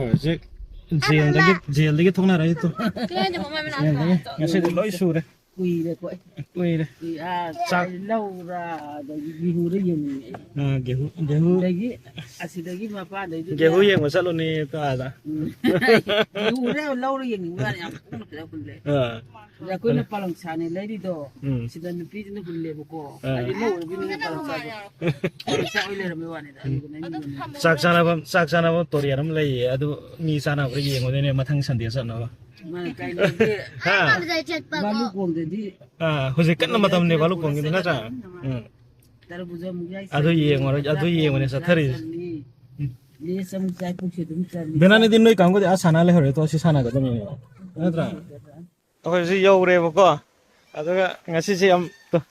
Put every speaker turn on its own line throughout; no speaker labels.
ꯍꯧꯖꯤꯛ ꯖꯦꯜꯗꯒꯤ ꯊꯣꯛꯅꯔꯛꯏ ꯇꯨ ꯉꯁꯤꯗꯤ ꯂꯣꯏ ꯁꯨꯔꯦ ꯀꯨꯏꯔꯦ ꯆꯥꯛ
ꯂꯧꯔꯥ ꯑꯗꯒꯤ ꯒꯦꯍꯨꯗ ꯌꯦꯡꯅꯤꯡꯉꯦ
ꯒꯦꯍꯨ
ꯑꯁꯤꯗꯒꯤ ꯃꯄꯥꯟꯗꯩꯗꯨꯗ
ꯒꯦꯍꯨ ꯌꯦꯡꯕ ꯆꯠꯂꯨꯅꯤ ꯑꯥꯗ
ꯒꯦꯍꯨꯗ ꯂꯧꯔ ꯌꯦꯡꯅꯤꯡꯕ ꯌꯥꯝ ꯀꯨꯡꯅ ꯍꯨꯜꯂꯦ ꯑꯩꯈꯣꯏꯅ ꯄꯥꯂꯪꯁꯥꯅꯦ ꯂꯩꯔꯤꯗꯣ ꯁꯤꯗ ꯅꯨꯄꯤꯁꯤꯅ ꯍꯨꯜꯂꯦꯕꯀꯣ ꯍꯥꯏꯗꯤ ꯂꯧꯔꯕꯤꯅꯤꯅ ꯄꯥꯂꯪꯁꯥ ꯑꯣꯏ ꯂꯩꯔꯝꯕꯩ ꯋꯥꯅꯤꯗ
ꯆꯥꯛ ꯆꯥꯅꯕ ꯇꯣꯔꯦꯟ ꯑꯃ ꯂꯩꯌꯦ ꯑꯗꯨ ꯃꯤ ꯆꯥꯅꯕ꯭ꯔꯥ ꯌꯦꯡꯉꯨꯗꯣꯏꯅꯦ ꯃꯊꯪ ꯁꯟꯗꯦ ꯆꯠꯅꯕ
ꯚꯥꯂꯨꯀꯣꯡꯗꯗꯤ
ꯍꯧꯖꯤꯛ ꯀꯟꯅ ꯃꯇꯝꯅꯦ ꯚꯥꯂꯨꯀꯣꯡꯒꯤꯗꯤ ꯅꯠꯇ꯭ꯔꯥ
ꯇꯔꯕꯨꯖꯥ ꯑꯃꯨꯛ ꯌꯥꯏ
ꯑꯗꯨ ꯌꯦꯡꯉꯨꯅꯦ ꯆꯠꯊꯔꯤꯁꯦ
ꯂꯦꯁ ꯑꯃꯨꯛ ꯆꯥꯏ ꯄꯨꯛꯁꯤ ꯑꯗꯨꯝ ꯆꯜꯂꯤ
ꯕꯦꯅꯥꯅꯤꯗꯤ ꯅꯣꯏ ꯀꯥꯡꯕꯨꯗꯤ ꯁꯥꯟꯅ ꯂꯩꯍꯧꯔꯦ ꯇꯣ ꯁꯤ ꯁꯥꯟꯅꯒꯗꯕꯅꯦ ꯅꯠꯇ꯭ꯔꯥ ꯑꯩꯈꯣꯏꯁꯨ ꯌꯧꯔꯦꯕꯀꯣ ꯑꯗꯨꯒ ꯉꯁꯤꯁꯦ ꯌꯥꯝ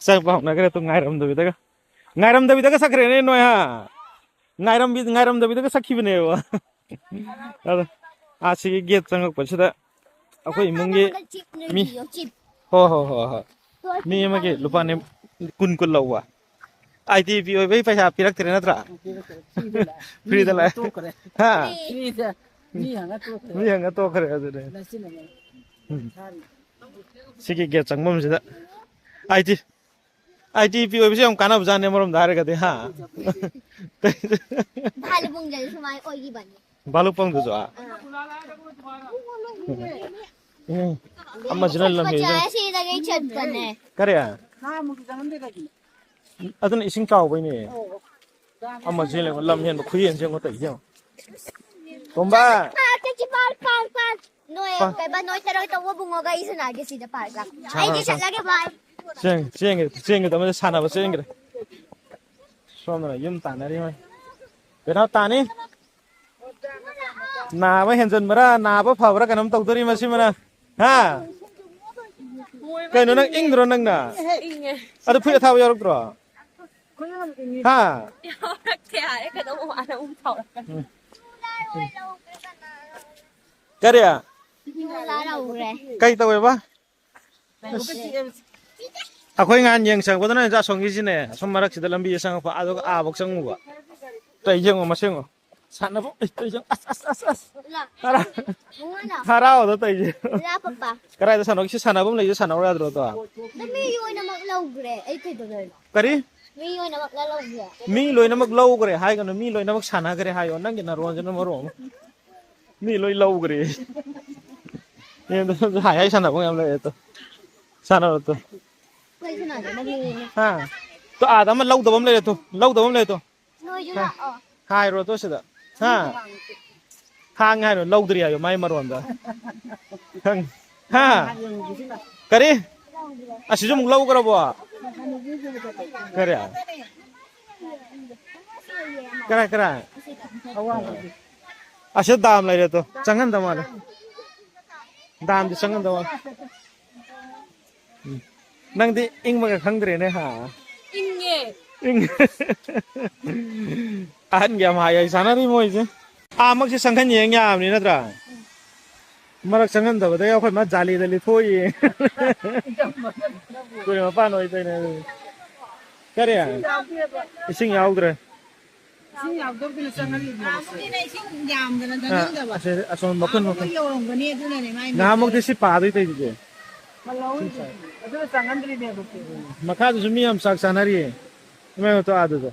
ꯆꯠꯄ ꯍꯧꯅꯈ꯭ꯔꯦ ꯇꯨ ꯉꯥꯏꯔꯝꯗꯕꯤꯗꯒ ꯆꯠꯈ꯭ꯔꯦꯅꯦ ꯅꯣꯏ ꯍꯥ ꯉꯥꯏꯔꯝꯗꯕꯤꯗꯒ ꯆꯠꯈꯤꯕꯅꯦꯕ ꯑꯗꯣ ꯁꯤꯒꯤ ꯒꯦꯠ ꯆꯪꯉꯛꯄꯁꯤꯗ ꯑꯩꯈꯣꯏ ꯏꯃꯨꯡꯒꯤ ꯃꯤ ꯍꯣꯏ ꯃꯤ ꯑꯃꯒꯤ ꯂꯨꯄꯥ ꯀꯨꯟ ꯂꯧꯕ ꯑꯥꯏ ꯇꯤ ꯄꯤ ꯑꯣꯏꯕꯩ ꯄꯩꯁꯥ ꯄꯤꯔꯛꯇ꯭ꯔꯦ ꯅꯠꯇ꯭ꯔꯥ ꯐ꯭ꯔꯤꯗ ꯂꯥꯛꯑꯦ ꯍꯥ ꯃꯤ ꯍꯪꯉ ꯇꯣꯛꯈ꯭ꯔꯦ ꯑꯗꯨꯅꯦ ꯁꯤꯒꯤ ꯒꯦꯠ ꯆꯪꯐꯝꯁꯤꯗ ꯑꯥꯏ ꯇꯤ ꯄꯤ ꯑꯣꯏꯕꯁꯤ ꯌꯥꯝ ꯀꯥꯟꯅꯕꯖꯥꯠꯅꯦ ꯑꯃꯔꯣꯝꯗ ꯍꯥꯏꯔꯒꯗꯤ ꯍꯥ ꯚꯥꯂꯨꯛꯄꯣꯡꯗꯁꯨ ꯑꯃꯁꯤꯅ ꯂꯝꯍꯦꯜꯂꯤ ꯀꯔꯤ ꯑꯗꯨꯅ ꯏꯁꯤꯡ ꯆꯥꯎꯕꯩꯅꯦ ꯑꯃꯁꯤ ꯌꯦꯡꯉꯣ ꯂꯝ ꯍꯦꯟꯕ ꯈꯨꯌꯦꯟꯁꯦ ꯌꯦꯡꯉꯣ ꯇꯧꯏꯁꯦ ꯌꯦꯡꯉꯣ ꯇꯣꯝꯕ ꯆꯦꯟꯒꯗꯕꯅꯦ ꯁꯥꯟꯅꯕ ꯆꯦꯟꯈ꯭ꯔꯦ ꯁꯣꯝꯗꯅ ꯌꯨꯝ ꯇꯥꯟꯅꯔꯤ ꯃꯣꯏ ꯀꯩꯅꯣ ꯇꯥꯅꯤ ꯅꯥꯕ ꯍꯦꯟꯖꯟꯕ꯭ꯔꯥ ꯅꯥꯕ ꯐꯕ꯭ꯔꯥ ꯀꯩꯅꯣꯝ ꯇꯧꯗꯣꯔꯤ ꯃꯁꯤꯃꯅ ꯍꯥ ꯀꯩꯅꯣ ꯅꯪ ꯏꯪꯗ꯭ꯔꯣ ꯅꯪꯅ ꯑꯗꯨ ꯐꯨꯔꯤꯠ ꯑꯊꯥꯕ ꯌꯥꯎꯔꯛꯇ꯭ꯔꯣ ꯍꯥ ꯀꯔꯤ ꯀꯩ ꯇꯧꯋꯦꯕ ꯑꯩꯈꯣꯏ ꯉꯍꯥꯟ ꯌꯦꯡ ꯆꯪꯉꯛꯄꯗꯅ ꯑꯁꯣꯝꯒꯤꯁꯤꯅꯦ ꯑꯁꯣꯝ ꯃꯔꯛꯁꯤꯗ ꯂꯝꯕꯤꯗ ꯆꯪꯉꯛꯄ ꯑꯗꯨꯒ ꯑꯥꯐꯥꯎ ꯆꯪꯉꯨꯕ ꯇꯧꯏꯁꯦ ꯌꯦꯡꯉꯣ ꯃꯁꯦꯡꯉꯣ ꯁꯥꯟꯅꯕ ꯍꯔꯥꯎꯕꯗ ꯇꯧꯏꯁꯦ ꯀꯗꯥꯏꯗ ꯁꯥꯟꯅꯧ ꯁꯤ ꯁꯥꯟꯅꯕꯝ ꯂꯩꯁꯦ ꯁꯥꯟꯅꯧ ꯌꯥꯗ꯭ꯔꯣ ꯑꯗꯣ
ꯃꯤ ꯂꯣꯏꯅꯃꯛ ꯂꯧꯈ꯭ꯔꯦ ꯑꯩ ꯀꯩꯗꯧꯗꯣꯏꯅꯣ
ꯀꯔꯤ
ꯃꯤ ꯂꯣꯏꯅꯃꯛ ꯂꯧꯈ꯭ꯔꯦ
ꯃꯤ ꯂꯣꯏꯅꯃꯛ ꯂꯧꯈ꯭ꯔꯦ ꯍꯥꯏꯒꯅꯨ ꯃꯤ ꯂꯣꯏꯅꯃꯛ ꯁꯥꯟꯅꯈ꯭ꯔꯦ ꯍꯥꯏꯌꯣ ꯅꯪꯒꯤ ꯅꯔꯣꯟꯁꯤꯅ ꯃꯔꯣꯟ ꯑꯃ ꯃꯤ ꯂꯣꯏ ꯂꯧꯈ꯭ꯔꯦ ꯍꯥꯏ ꯁꯥꯟꯅꯕ ꯌꯥꯝ ꯂꯩꯔꯦ ꯇꯣ ꯁꯥꯟꯅꯔꯣ ꯇꯣ ꯇꯣ ꯑꯥꯗ ꯑꯃ ꯂꯧꯗꯕ ꯑꯃ ꯂꯩꯔꯦ ꯇꯣ ꯂꯧꯗꯕ ꯑꯃ ꯂꯩꯔꯦ ꯇꯣ
ꯅꯣꯏꯁꯨ ꯂꯥꯛꯑꯣ
ꯍꯥꯏꯔꯣ ꯇꯣ ꯁꯤꯗ ꯍꯥ ꯍꯥꯡꯉꯦ ꯍꯥꯏꯔꯣ ꯂꯧꯗ꯭ꯔꯤ ꯍꯥꯏꯌꯣ ꯃꯥꯏ ꯃꯔꯣꯟꯗ ꯍꯥ ꯀꯔꯤ ꯑꯁꯤꯁꯨ ꯑꯃꯨꯛ ꯂꯧꯈ꯭ꯔꯕꯣ ꯀꯔꯤ ꯀꯔꯥꯏ ꯑꯁꯤꯗ ꯗꯥꯝ ꯂꯩꯔꯦ ꯇꯣ ꯆꯪꯍꯟꯗ ꯃꯥꯜꯂꯦ ꯗꯥꯝꯗꯤ ꯆꯪꯍꯟꯗ ꯃꯥꯜꯂꯦ ꯅꯪꯗꯤ ꯏꯪꯕꯒ ꯈꯪꯗ꯭ꯔꯦꯅꯦ ꯍꯥ
ꯏꯪꯉꯦ
ꯑꯍꯟꯒꯤ ꯌꯥꯝ ꯍꯥꯏ ꯁꯥꯟꯅꯔꯤ ꯃꯣꯏꯁꯦ ꯃꯛꯁꯤ ꯆꯪꯍꯟ ꯌꯦꯡ ꯌꯥꯕꯅꯤ ꯅꯠꯇ꯭ꯔꯥ ꯃꯔꯛ ꯆꯪꯍꯟꯗꯕꯗꯩ ꯑꯩꯈꯣꯏ ꯃꯥ ꯖꯥꯂꯤꯗ ꯂꯤꯊꯣꯛꯏ ꯇꯨꯔꯦꯟ ꯃꯄꯥꯟ ꯑꯣꯏꯗꯣꯏꯅꯦ ꯑꯗꯨ ꯀꯔꯤ ꯏꯁꯤꯡ ꯌꯥꯎꯗ꯭ꯔꯦ
ꯏꯁꯤꯡ ꯌꯥꯎꯗꯕꯗꯨꯅ ꯆꯪꯍꯜꯂꯤꯅꯦ ꯏꯁꯤꯡ ꯌꯥꯝꯗꯅ ꯆꯪꯍꯟꯗꯕ
ꯑꯁꯣꯝ ꯃꯈꯨꯟ
ꯌꯧꯔꯝꯒꯅꯤ ꯑꯗꯨꯅꯅꯦ ꯃꯥꯏ
ꯅꯍꯥꯟꯃꯨꯛꯇꯤ ꯁꯤ ꯄꯥꯗꯣꯏ ꯇꯧꯔꯤꯁꯦ
ꯑꯗꯨꯅ ꯆꯪꯍꯟꯗ꯭ꯔꯤꯅꯦꯕ
ꯃꯈꯥꯗꯨꯁꯨ ꯃꯤ ꯌꯥꯝ ꯆꯥꯛ ꯆꯥꯅꯔꯤꯌꯦ ꯏꯃꯥꯏ ꯃꯇꯣ ꯑꯗꯨꯗ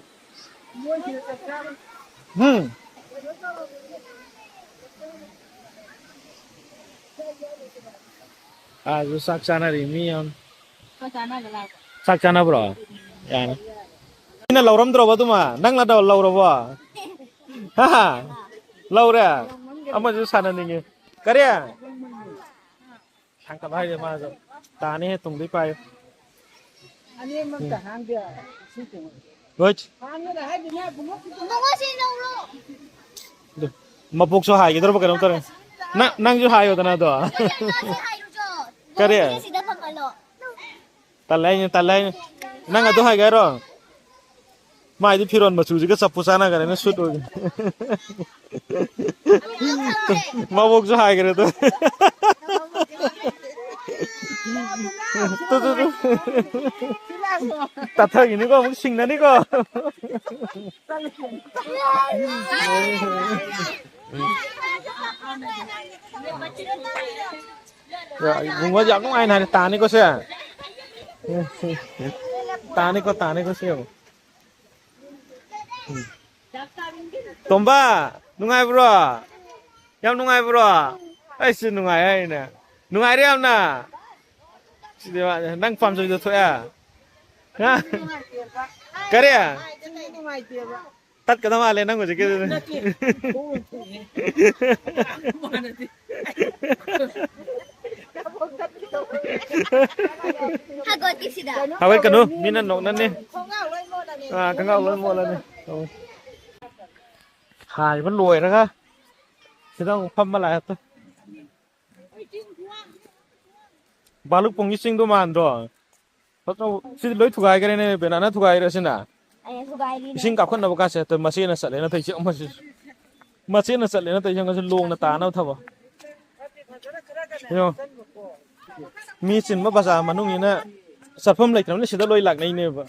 ꯑꯥꯁꯨ ꯆꯥꯛ ꯆꯥꯅꯔꯤ ꯃꯤ ꯌꯥꯝ ꯆꯥꯛ ꯆꯥꯅꯕ꯭ꯔꯣ ꯌꯥꯅꯤ ꯑꯩꯅ ꯂꯧꯔꯝꯗ꯭ꯔꯣꯕ ꯑꯗꯨꯃ ꯅꯪꯅ ꯂꯧꯔꯕꯣ ꯂꯧꯔꯦ ꯑꯃꯁꯨ ꯁꯥꯟꯅꯅꯤꯡꯉꯤ ꯀꯔꯤ ꯁꯥꯡꯀꯠ ꯍꯥꯏꯁꯦ ꯃꯥꯁꯨ ꯇꯥꯅꯤꯍꯦ ꯇꯨꯡꯗꯩ ꯄꯥꯏꯌꯨ ꯃꯄꯣꯛꯁꯨ ꯍꯥꯏꯒꯗ꯭ꯔꯕ ꯀꯩꯅꯣꯝ ꯇꯧꯔꯦ ꯅꯪꯁꯨ ꯍꯥꯏꯌꯣꯗꯅ ꯑꯗꯣ ꯀꯔꯤ ꯇꯜꯂꯦ ꯅꯪ ꯑꯗꯨ ꯍꯥꯏꯒꯦ ꯍꯥꯏꯔꯣ ꯃꯥꯏꯗꯤ ꯐꯤꯔꯣꯟ ꯃꯆꯨꯁꯤꯒ ꯆꯞꯄꯨ ꯆꯥꯟꯅꯈ꯭ꯔꯦꯅ ꯁꯨꯠ ꯑꯣꯏꯒꯦ ꯃꯕꯣꯛꯁꯨ ꯍꯥꯏꯈ꯭ꯔꯦ ꯑꯗꯨ ꯇꯠꯊꯈꯤꯅꯤꯀꯣ ꯑꯃꯨꯛ ꯁꯤꯡꯅꯅꯤꯀꯣ vùng quá dọc nó ai này tà này có xe tà này có xe tôm ba nung ai bro em nung ai bro ấy xin nung ai ấy nè nung ai đấy em nè đang farm rồi được thôi à ha cái đấy à tất cả tao lên năng của chị kia Hawai kanu minan nong nan ni cái ngao lên mua lên đi hài vẫn lùi nữa ha thì tao phâm mà lại thôi ba lúc bông sinh đôi màn rồi bắt đầu xin lối thuộc ai cái này bên anh thuộc ai rồi xin à sinh cặp con nào cái sẽ từ mà xin là sợ lấy nó thấy chuyện mà xin là sợ lấy nó thấy chuyện cái luồng nó tán nó thầm à hiểu mi xin mà bazaar mà nung như nè sản phẩm lấy nó sẽ lôi lạc này nè vợ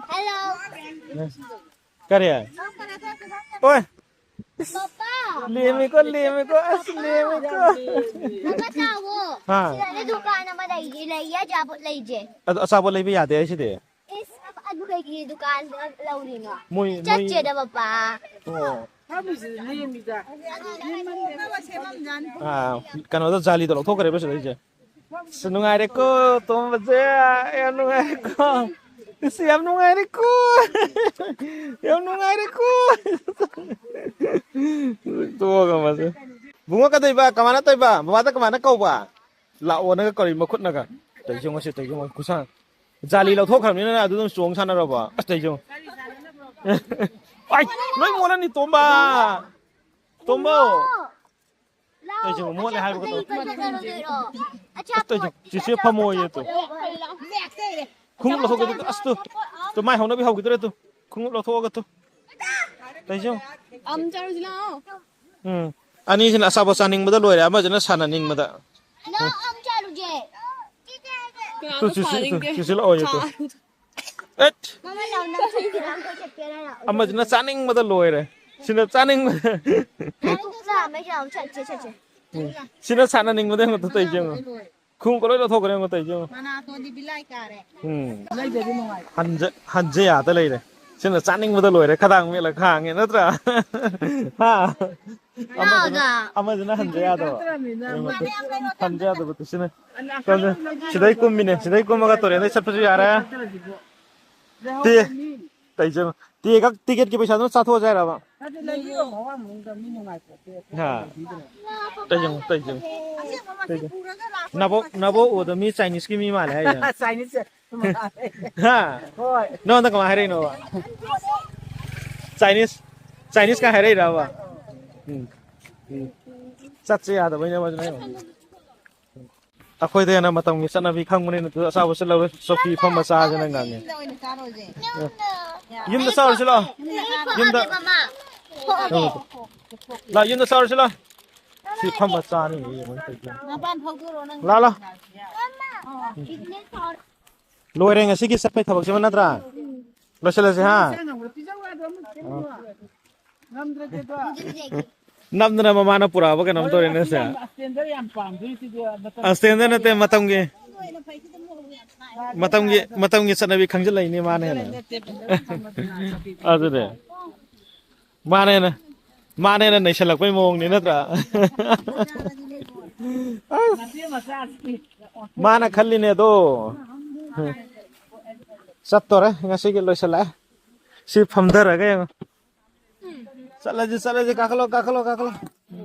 Hello.
cái gì ôi
Papa.
liềm có liềm có
Papa tahu.
ha
Sila dukaan naman ay ya jabot lay je.
sao bọn lấy bây giờ thế chứ thế
Is ano kay dukaan law rin no.
mùi
Chache da papa.
à cái nó rất jali đó thôi cái đấy bây giờ chứ xin nung ai đấy cô tôm vật dê em nung ai cô em nung ai đấy cô em nung ai đấy cô tua cái mà chứ bunga cái tay kemana tay bawa tak kemana kau ba lão nó có gì mà khuất nào cả tay chung nó sẽ tay chung cú sang jaliเราthôi khẳng định là tôi xuống sang nào ba tay chung ai nói mua lên đi tôm ba tôm bao tay chung mua lại hai cái tay chung chỉ xếp pha môi vậy tu không là thôi cái astu tu mai hôm nay bị hao cái tu không là thôi cái tu tay chung ani sin asabo saning mada loire ama jana sananing mada
No, chalu je.
tu sisi lo oye tu et
Mama law na sa kirang ko check kaya na.
ama jana saning mada loire sina saning mada
Ano sa may siya check.
sina sananing mada ngoto tay jeng khung ko lo tho kare ngoto tay jeng
Mana to di bilai kare.
lai de mo hanje ya ta leire sina saning mada loire khadang me la khang nge natra ha ama jana hanje ya do hanje ya do betul sina kon sidai kummine sidai kummaga tore nei sapju yara ti tay jeng ti các ticket ki paisa no satho jai ra ba ha tay jeng nabo o da mi Chinese ki mi ma le ya
Chinese.
ha no ta kama hai no ba Chinese ka hai ra ba sat se ya da bai na ba nei akhoi de na matam ni sana bi khang mun ne tu sa ba se lo sofi pham ma sa jana ngam ni yum da sa se lo yum da la yum da sa se lo si pham ma sa ni mun tai la la loi re ngasi ki sap pai thabak se man natra lo se la se ha namdana mama na pura ba ka nam to re ne sa standard na te matam gi sanabi khangjal lai ni mane na adu de mane na nei salak pai mong ni natra mana khalli ne do sattore ngasi gi loisala si phamdar ga salaji kakalo